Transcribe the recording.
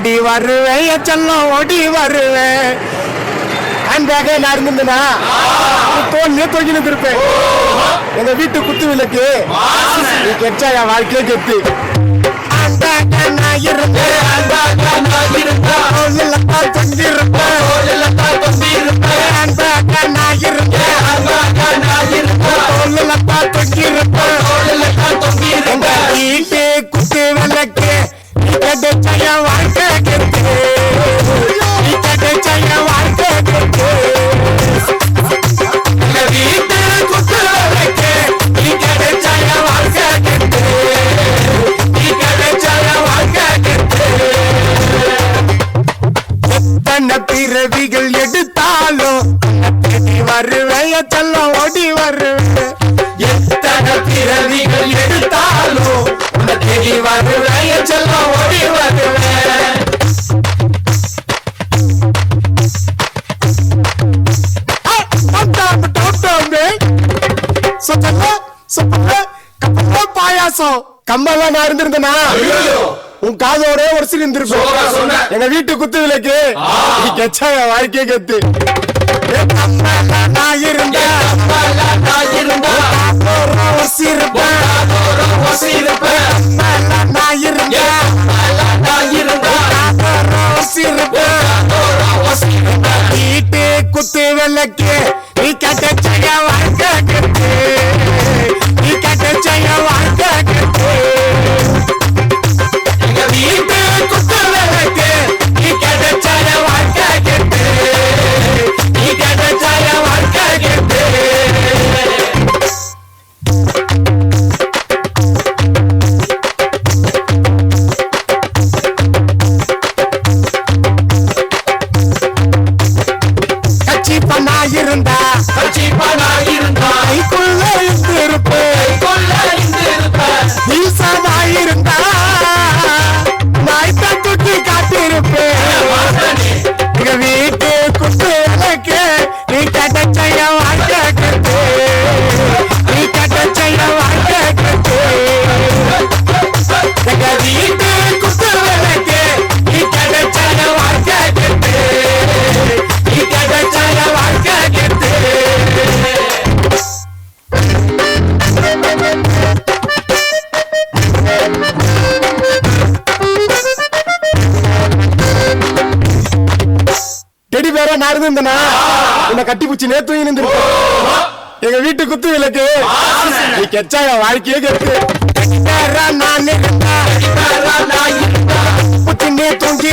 தேடி வருவேன் செல்லம் ஓடி வருவேன். ஹேண்ட் பேக்கே நான் இருந்திருந்தேனா தோல்லையே தொங்கி நின்றுருப்பேன். எங்க வீட்டு குத்து விளக்கு நீ கெச்சா என் வாழ்க்கையே கெத்து. நான் இருந்தேன் வீட்டு குத்து விளக்கு நீ கெச்சா என் வாழ்க்கை கெத்து. நீ கெச்சா என் வாழ்க்கை கெத்து. வீட்டு குத்து விளக்கு நீ கெச்சா என் வாழ்க்கை கெத்து. நீ கெச்சா என் வாழ்க்கை கெத்து. எத்தனை பிறவிகள் எடுத்தாலும் தேடி வருவேன் செல்லம் ஓடி வருவேன். எத்தனை பிறவிகள் எடுத்தாலும் தேடி வருவேன் செல்லம் ஓடி வருவேன். பாயாசம் கம்பெல்லாம் நான் இருந்திருந்தேனா உன் காதோட ஒரு சிறு இருந்திருப்பேன். எங்க வீட்டு குத்து விளக்கு கெச்சா என் வாழ்க்கையே கெத்து. நான் இருந்தேன் வீட்டு குத்து விளக்கு நீ கெச்சா என் வாழ்க்கை கெத்து. நீ கெச்சா என் வாழ்க்கை கெத்து. வீட்டு குத்து விளக்கு நீ கெச்சா என் வாழ்க்கை கெத்து. நீ கெச்சா என் வாழ்க்கை கெத்து. கச்சிப்பனா இருந்தா கைக்குள்ள இருந்திருப்பேன். ஈசனா இருந்தா நாய்த்த தூக்கி காட்டிருப்பேன். எங்க வீட்டு குத்து விளக்கு நீ கெச்சா என் வாழ்க்கை கெத்து. நீ கெச்சா என் வாழ்க்கை கெத்து. எங்க வீட்டு குத்து விளக்கு நீ கெச்சா என் வாழ்க்கை கெத்து. நீ கெச்சா என் வாழ்க்கை கெத்து. டெடி பேர நான் இருந்திருந்தேனா உன்னை கட்டி பூச்சி நேத்து இருந்திருப்பேன். எங்க வீட்டு குத்து விளக்கு நீ கெச்சா என் வாழ்க்கையே கெத்து. நான் புத்தி தூங்கி